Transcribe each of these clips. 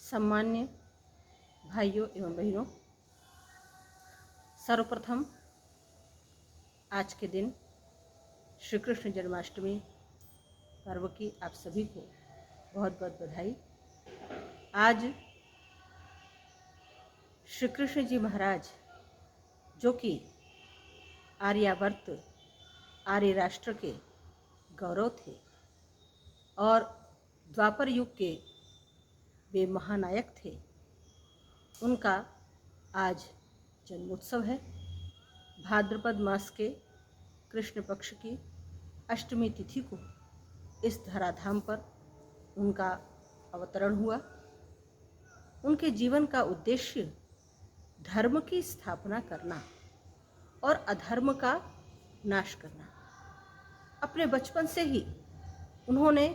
सम्मान्य भाइयों एवं बहनों, सर्वप्रथम आज के दिन श्री कृष्ण जन्माष्टमी पर्व की आप सभी को बहुत बहुत बधाई। आज श्री कृष्ण जी महाराज जो कि आर्यावर्त आर्य राष्ट्र के गौरव थे और द्वापर युग के वे महानायक थे, उनका आज जन्मोत्सव है। भाद्रपद मास के कृष्ण पक्ष की अष्टमी तिथि को इस धराधाम पर उनका अवतरण हुआ। उनके जीवन का उद्देश्य धर्म की स्थापना करना और अधर्म का नाश करना। अपने बचपन से ही उन्होंने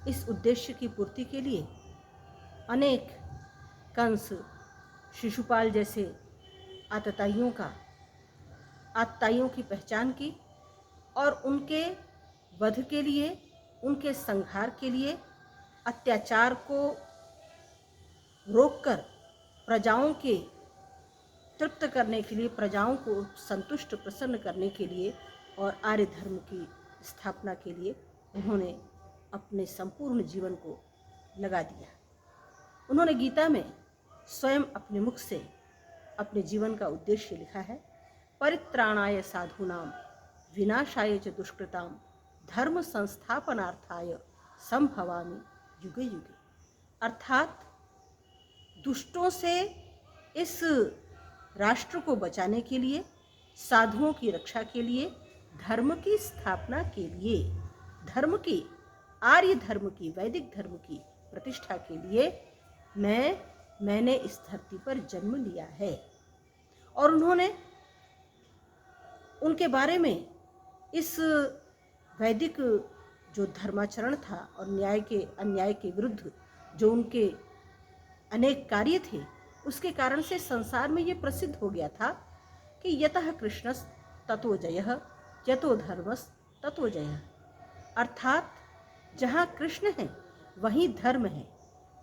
इस उद्देश्य की पूर्ति के लिए अनेक कंस, शिशुपाल जैसे आतताइयों की पहचान की और उनके वध के लिए, उनके संहार के लिए, अत्याचार को रोककर प्रजाओं के तृप्त करने के लिए, प्रजाओं को संतुष्ट प्रसन्न करने के लिए और आर्य धर्म की स्थापना के लिए उन्होंने अपने संपूर्ण जीवन को लगा दिया। उन्होंने गीता में स्वयं अपने मुख से अपने जीवन का उद्देश्य लिखा है, परित्राणाय साधूनां विनाशाय च दुष्कृतां धर्म संस्थापनार्थाय संभवामि युगे युगे। अर्थात दुष्टों से इस राष्ट्र को बचाने के लिए, साधुओं की रक्षा के लिए, धर्म की स्थापना के लिए, धर्म की, आर्य धर्म की, वैदिक धर्म की प्रतिष्ठा के लिए मैंने इस धरती पर जन्म लिया है। और उन्होंने उनके बारे में इस वैदिक जो धर्माचरण था और अन्याय के विरुद्ध जो उनके अनेक कार्य थे, उसके कारण से संसार में ये प्रसिद्ध हो गया था कि यतः कृष्णस् ततो जयः, यतो धर्मस् ततो जयः। अर्थात जहाँ कृष्ण है वहीं धर्म है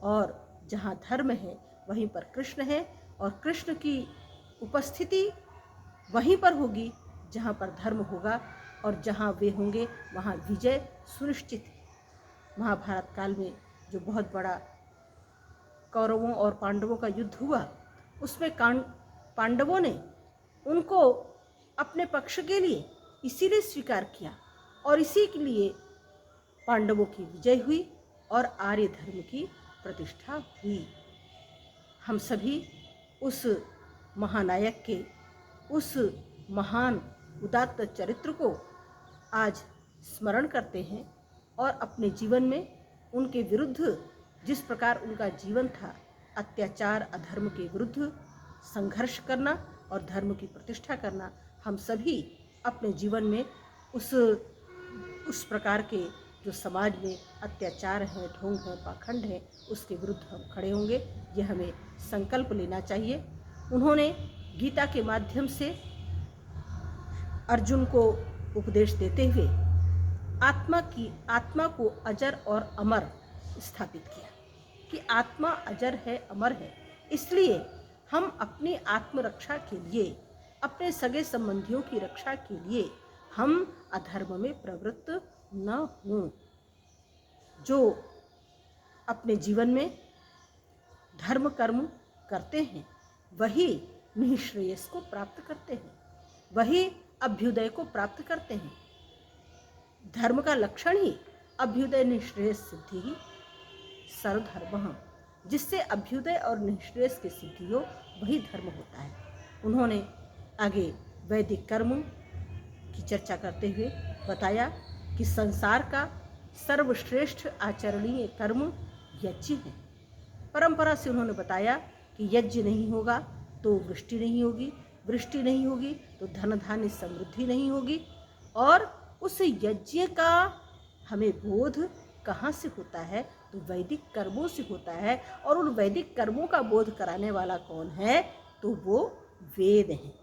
और जहाँ धर्म है वहीं पर कृष्ण है और कृष्ण की उपस्थिति वहीं पर होगी जहाँ पर धर्म होगा और जहाँ वे होंगे वहाँ विजय सुनिश्चित है। महाभारत काल में जो बहुत बड़ा कौरवों और पांडवों का युद्ध हुआ, उसमें पांडवों ने उनको अपने पक्ष के लिए इसीलिए स्वीकार किया और इसी के लिए पांडवों की विजय हुई और आर्य धर्म की प्रतिष्ठा हुई। हम सभी उस महानायक के, उस महान उदात्त चरित्र को आज स्मरण करते हैं और अपने जीवन में उनके विरुद्ध जिस प्रकार उनका जीवन था, अत्याचार अधर्म के विरुद्ध संघर्ष करना और धर्म की प्रतिष्ठा करना, हम सभी अपने जीवन में उस प्रकार के जो समाज में अत्याचार है, ढोंग है, पाखंड है, उसके विरुद्ध हम खड़े होंगे। यह हमें संकल्प लेना चाहिए। उन्होंने गीता के माध्यम से अर्जुन को उपदेश देते हुए आत्मा को अजर और अमर स्थापित किया कि आत्मा अजर है, अमर है। इसलिए हम अपनी आत्मरक्षा के लिए, अपने सगे संबंधियों की रक्षा के लिए हम अधर्म में प्रवृत्त न हों। जो अपने जीवन में धर्म कर्म करते हैं वही निःश्रेयस को प्राप्त करते हैं, वही अभ्युदय को प्राप्त करते हैं। धर्म का लक्षण ही अभ्युदय निःश्रेयस सिद्धि ही सर्वधर्मः, जिससे अभ्युदय और निःश्रेयस की सिद्धि हो वही धर्म होता है। उन्होंने आगे वैदिक कर्म की चर्चा करते हुए बताया कि संसार का सर्वश्रेष्ठ आचरणीय कर्म यज्ञ है। परंपरा से उन्होंने बताया कि यज्ञ नहीं होगा तो वृष्टि नहीं होगी, वृष्टि नहीं होगी तो धन धान्य समृद्धि नहीं होगी। और उस यज्ञ का हमें बोध कहाँ से होता है? तो वैदिक कर्मों से होता है। और उन वैदिक कर्मों का बोध कराने वाला कौन है? तो वो वेद है।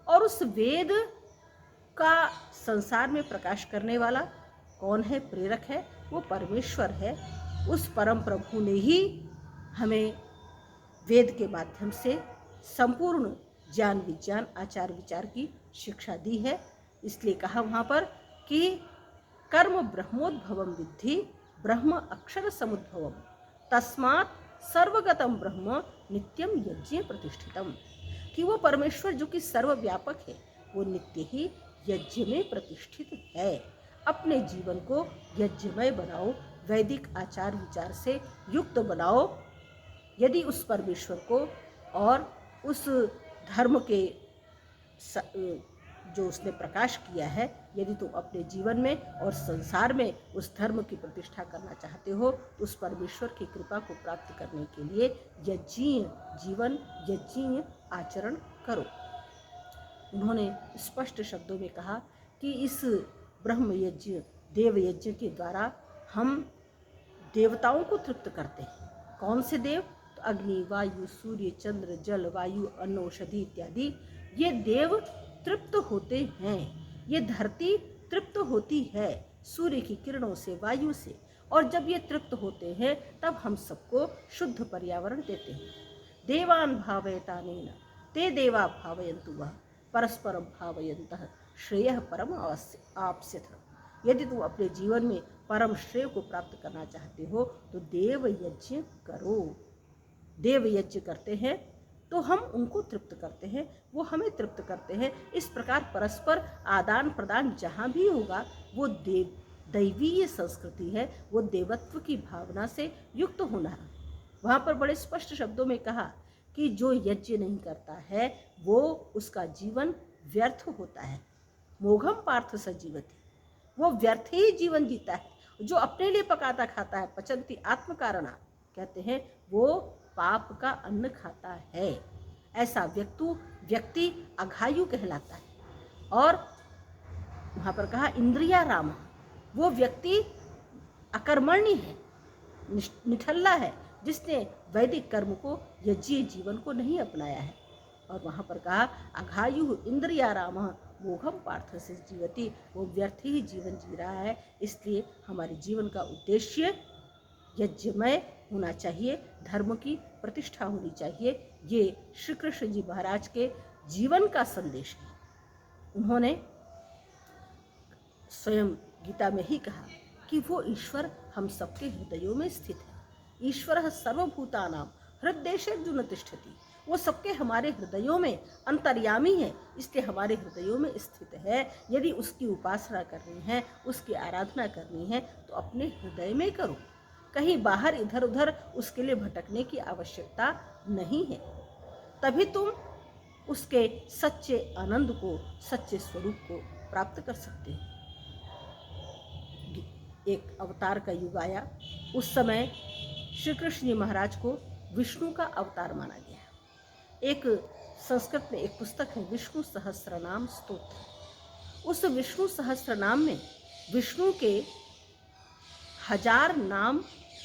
और उस वेद का संसार में प्रकाश करने वाला कौन है? प्रेरक है, वो परमेश्वर है। उस परम प्रभु ने ही हमें वेद के माध्यम से संपूर्ण ज्ञान विज्ञान आचार विचार की शिक्षा दी है। इसलिए कहा वहाँ पर कि कर्म ब्रह्मोद्भवम विद्धि ब्रह्म अक्षर समुद्भवम तस्मात् सर्वगतम ब्रह्म नित्यम यज्ञ प्रतिष्ठितम, कि वो परमेश्वर जो कि सर्वव्यापक है वो नित्य ही यज्ञ में प्रतिष्ठित है। अपने जीवन को यज्ञमय बनाओ, वैदिक आचार विचार से युक्त बनाओ। यदि उस परमेश्वर को और उस धर्म के जो उसने प्रकाश किया है, यदि तुम अपने जीवन में और संसार में उस धर्म की प्रतिष्ठा करना चाहते हो तो उस परमेश्वर की कृपा को प्राप्त करने के लिए यज्ञीय जीवन यज्ञीय आचरण करो। उन्होंने स्पष्ट शब्दों में कहा कि इस ब्रह्म यज्ञ देव यज्ञ के द्वारा हम देवताओं को तृप्त करते हैं। कौन से देव? तो अग्नि, वायु, सूर्य, चंद्र, जल, वायु, अन्न, औषधि इत्यादि ये देव तृप्त होते हैं। ये धरती तृप्त होती है सूर्य की किरणों से, वायु से, और जब ये तृप्त होते हैं तब हम सबको शुद्ध पर्यावरण देते हैं। देवान भावयतानेन ते देवा भावयन्तु वः परस्परम भावयन्तः श्रेयः परम आप्स्यथ। यदि तुम अपने जीवन में परम श्रेय को प्राप्त करना चाहते हो तो देव यज्ञ करो। देव यज्ञ करते हैं तो हम उनको तृप्त करते हैं, वो हमें तृप्त करते हैं। इस प्रकार परस्पर आदान प्रदान जहाँ भी होगा वो दैवीय संस्कृति है, वो देवत्व की भावना से युक्त होना है। वहाँ पर बड़े स्पष्ट शब्दों में कहा कि जो यज्ञ नहीं करता है वो उसका जीवन व्यर्थ होता है। मोघम पार्थ सजीवति, वो व्यर्थ ही जीवन जीता है। जो अपने लिए पकाता खाता है, पचंती आत्म कारणा कहते हैं, वो पाप का अन्न खाता है। ऐसा व्यक्ति अघायु कहलाता है। और वहाँ पर कहा इंद्रिया राम, वो व्यक्ति अकर्मण्य है, निठल्ला है, जिसने वैदिक कर्म को यज्ञीय जीवन को नहीं अपनाया है। और वहाँ पर कहा अघायु इंद्रिया राम मोघम पार्थ से जीवती, वो व्यर्थ ही जीवन जी रहा है। इसलिए हमारे जीवन का उद्देश्य यज्ञमय होना चाहिए, धर्म की प्रतिष्ठा होनी चाहिए। ये श्री कृष्ण जी महाराज के जीवन का संदेश है। उन्होंने स्वयं गीता में ही कहा कि वो ईश्वर हम सबके हृदयों में स्थित है। ईश्वरः सर्वभूतानां हृदयेषु तिष्ठति, वो सबके हमारे हृदयों में अंतर्यामी है, इसलिए हमारे हृदयों में स्थित है। यदि उसकी उपासना करनी है, उसकी आराधना करनी है तो अपने हृदय में करो, कहीं बाहर इधर उधर उसके लिए भटकने की आवश्यकता नहीं है। तभी तुम उसके सच्चे आनंद को, सच्चे स्वरूप को प्राप्त कर सकते हो। एक अवतार का युग आया, उस समय श्री कृष्ण जी महाराज को विष्णु का अवतार माना गया। एक संस्कृत में एक पुस्तक है विष्णु सहस्त्रनाम स्तोत्र। उस विष्णु सहस्त्रनाम में विष्णु के 1000 नाम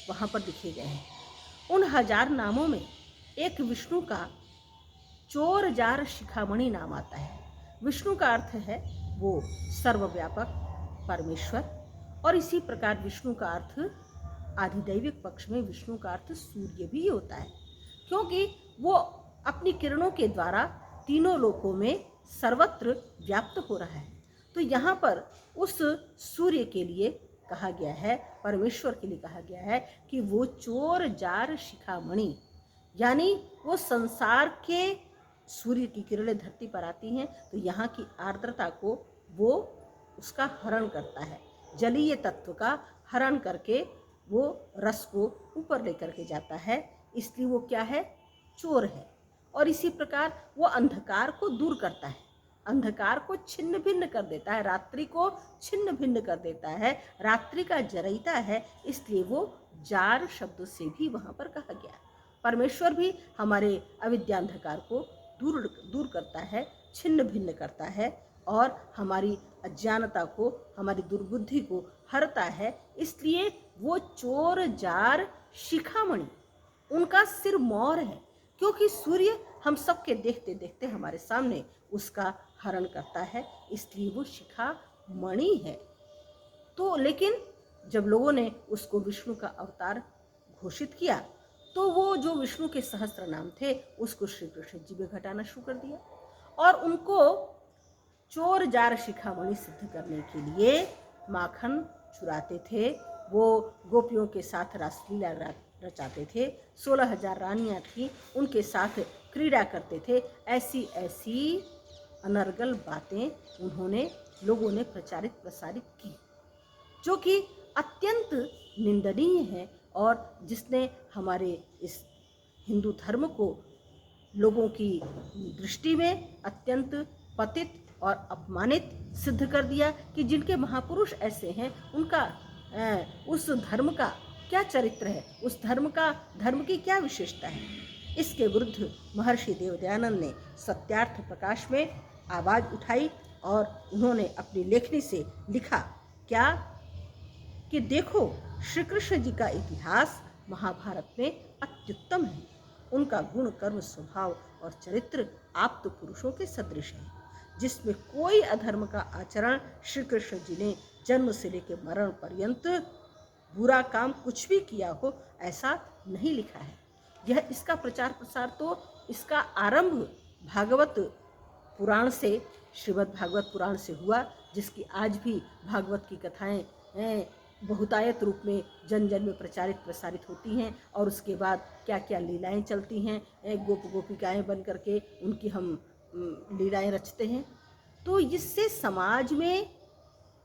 वहाँ पर लिखे गए हैं। उन 1000 नामों में एक विष्णु का चोर जार शिखामणि नाम आता है। विष्णु का अर्थ है वो सर्वव्यापक परमेश्वर, और इसी प्रकार विष्णु का अर्थ आधिदैविक पक्ष में विष्णु का अर्थ सूर्य भी होता है, क्योंकि वो अपनी किरणों के द्वारा तीनों लोकों में सर्वत्र व्याप्त हो रहा है। तो यहाँ पर उस सूर्य के लिए कहा गया है, परमेश्वर के लिए कहा गया है कि वो चोर जार शिखामणि, यानी वो संसार के सूर्य की किरणें धरती पर आती हैं तो यहाँ की आर्द्रता को वो उसका हरण करता है, जलीय तत्व का हरण करके वो रस को ऊपर लेकर के जाता है। इसलिए वो क्या है? चोर है। और इसी प्रकार वो अंधकार को दूर करता है, अंधकार को छिन्न भिन्न कर देता है, रात्रि को छिन्न भिन्न कर देता है, रात्रि का जरईता है। इसलिए वो जार शब्द से भी वहाँ पर कहा गया। परमेश्वर भी हमारे अविद्यांधकार को दूर करता है, छिन्न भिन्न करता है, और हमारी अज्ञानता को, हमारी दुर्बुद्धि को हरता है। इसलिए वो चोर जार शिखामणि, उनका सिर मौर है, क्योंकि सूर्य हम सबके देखते देखते हमारे सामने उसका हरण करता है, इसलिए वो शिखामणि है। तो लेकिन जब लोगों ने उसको विष्णु का अवतार घोषित किया तो वो जो विष्णु के सहस्त्र नाम थे उसको श्री कृष्ण जी में घटाना शुरू कर दिया और उनको चोर जार शिखामणि सिद्ध करने के लिए माखन चुराते थे। वो गोपियों के साथ रासलीला रचाते थे। 16,000 रानियां थीं, उनके साथ क्रीड़ा करते थे। ऐसी ऐसी अनर्गल बातें उन्होंने लोगों ने प्रचारित प्रसारित की जो कि अत्यंत निंदनीय है और जिसने हमारे इस हिंदू धर्म को लोगों की दृष्टि में अत्यंत पतित और अपमानित सिद्ध कर दिया कि जिनके महापुरुष ऐसे हैं उनका उस धर्म का क्या चरित्र है, उस धर्म की क्या विशेषता है। इसके विरुद्ध महर्षि देवदयानंद ने सत्यार्थ प्रकाश में आवाज उठाई और उन्होंने अपनी लेखनी से लिखा क्या कि देखो श्री कृष्ण जी का इतिहास महाभारत में अत्युत्तम है। उनका गुण कर्म स्वभाव और चरित्र आप्त पुरुषों के सदृश है, जिसमें कोई अधर्म का आचरण श्री कृष्ण जी ने जन्म से लेकर मरण पर्यंत बुरा काम कुछ भी किया हो ऐसा नहीं लिखा है। यह इसका प्रचार प्रसार तो इसका आरंभ भागवत पुराण से, श्रीमद् भागवत पुराण से हुआ, जिसकी आज भी भागवत की कथाएं बहुतायत रूप में जन जन में प्रचारित प्रसारित होती हैं और उसके बाद क्या क्या लीलाएं चलती हैं, गोप गोपिकाएं बन करके उनकी हम लीलाएं रचते हैं। तो इससे समाज में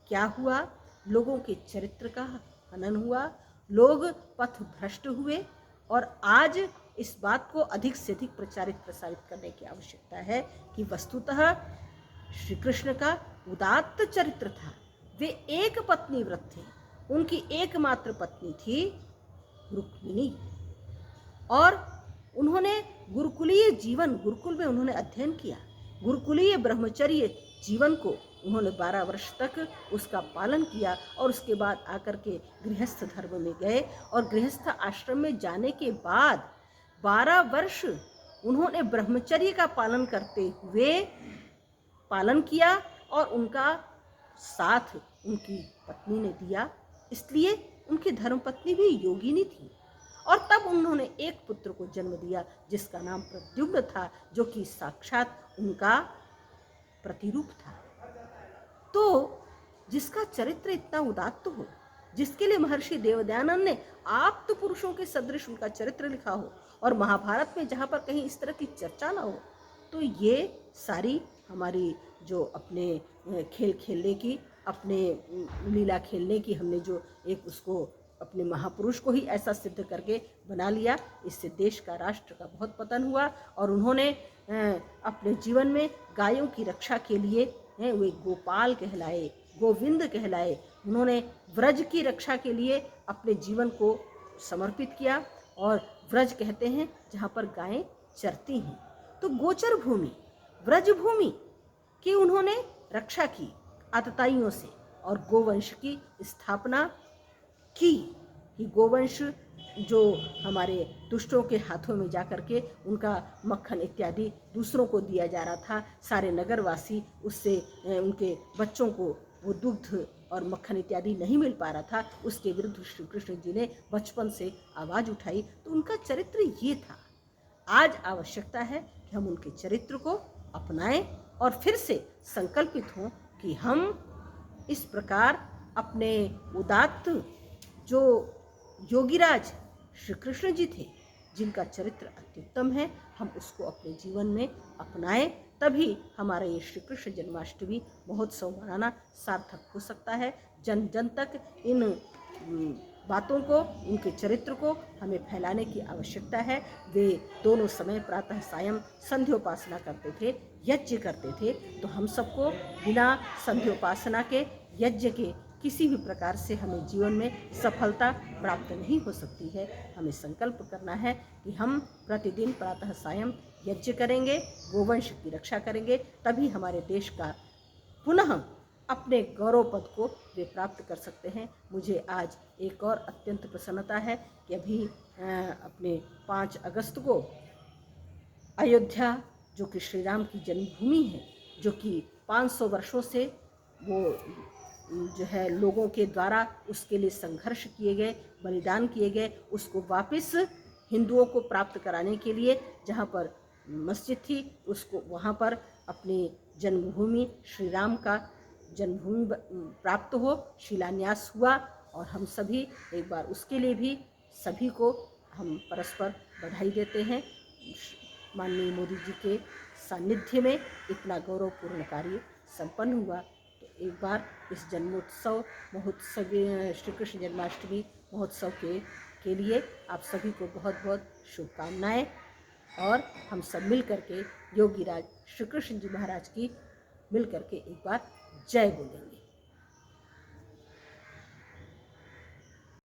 क्या हुआ, लोगों के चरित्र का हनन हुआ, लोग पथ भ्रष्ट हुए और आज इस बात को अधिक से अधिक प्रचारित प्रसारित करने की आवश्यकता है कि वस्तुतः श्री कृष्ण का उदात्त चरित्र था। वे एक पत्नी व्रत थे, उनकी एकमात्र पत्नी थी रुक्मिणी और उन्होंने गुरुकुलीय जीवन, गुरुकुल में उन्होंने अध्ययन किया। गुरुकुलीय ब्रह्मचर्य जीवन को उन्होंने 12 वर्ष तक उसका पालन किया और उसके बाद आकर के गृहस्थ धर्म में गए और गृहस्थ आश्रम में जाने के बाद 12 वर्ष उन्होंने ब्रह्मचर्य का पालन करते हुए पालन किया और उनका साथ उनकी पत्नी ने दिया, इसलिए उनकी धर्मपत्नी भी योगिनी थी। और तब उन्होंने एक पुत्र को जन्म दिया जिसका नाम प्रद्युम्न था, जो कि साक्षात उनका प्रतिरूप था। तो जिसका चरित्र इतना उदात्त हो, जिसके लिए महर्षि देवदयानंद ने आप्त पुरुषों के सदृश उनका चरित्र लिखा हो और महाभारत में जहाँ पर कहीं इस तरह की चर्चा ना हो, तो ये सारी हमारी जो अपने खेल खेलने की, अपने लीला खेलने की हमने जो एक उसको अपने महापुरुष को ही ऐसा सिद्ध करके बना लिया, इससे देश का, राष्ट्र का बहुत पतन हुआ। और उन्होंने अपने जीवन में गायों की रक्षा के लिए वे गोपाल कहलाए, गोविंद कहलाए। उन्होंने व्रज की रक्षा के लिए अपने जीवन को समर्पित किया और व्रज कहते हैं जहाँ पर गायें चरती हैं। तो गोचर भूमि, व्रज भूमि की उन्होंने रक्षा की आतताइयों से और गोवंश की स्थापना की। कि गोवंश जो हमारे दुष्टों के हाथों में जा करके उनका मक्खन इत्यादि दूसरों को दिया जा रहा था, सारे नगरवासी उससे उनके बच्चों को वो दुग्ध और मक्खन इत्यादि नहीं मिल पा रहा था, उसके विरुद्ध श्री कृष्ण जी ने बचपन से आवाज़ उठाई। तो उनका चरित्र ये था। आज आवश्यकता है कि हम उनके चरित्र को अपनाएं और फिर से संकल्पित हों कि हम इस प्रकार अपने उदात्त जो योगीराज श्री कृष्ण जी थे, जिनका चरित्र अत्युत्तम है, हम उसको अपने जीवन में अपनाएं, तभी हमारा ये श्री कृष्ण जन्माष्टमी महोत्सव मनाना सार्थक हो सकता है। जन जन तक इन बातों को, उनके चरित्र को हमें फैलाने की आवश्यकता है। वे दोनों समय प्रातः सायं संध्योपासना करते थे, यज्ञ करते थे। तो हम सबको बिना संध्योपासना के, यज्ञ के किसी भी प्रकार से हमें जीवन में सफलता प्राप्त नहीं हो सकती है। हमें संकल्प करना है कि हम प्रतिदिन प्रातः सायं यज्ञ करेंगे, गोवंश की रक्षा करेंगे, तभी हमारे देश का पुनः अपने गौरव पद को वे प्राप्त कर सकते हैं। मुझे आज एक और अत्यंत प्रसन्नता है कि अभी अपने 5 अगस्त को अयोध्या, जो कि श्री राम की जन्मभूमि है, जो कि 500 वर्षों से वो जो है लोगों के द्वारा उसके लिए संघर्ष किए गए, बलिदान किए गए, उसको वापस हिंदुओं को प्राप्त कराने के लिए जहाँ पर मस्जिद थी उसको वहाँ पर अपनी जन्मभूमि श्री राम का जन्मभूमि प्राप्त हो, शिलान्यास हुआ। और हम सभी एक बार उसके लिए भी सभी को हम परस्पर बधाई देते हैं। माननीय मोदी जी के सानिध्य में इतना गौरवपूर्ण कार्य संपन्न हुआ। तो एक बार इस जन्मोत्सव महोत्सव श्री कृष्ण जन्माष्टमी महोत्सव के लिए आप सभी को बहुत बहुत शुभकामनाएं। और हम सब मिल करके योगीराज श्री कृष्ण जी महाराज की मिल करके एक बार जय बोलेंगे।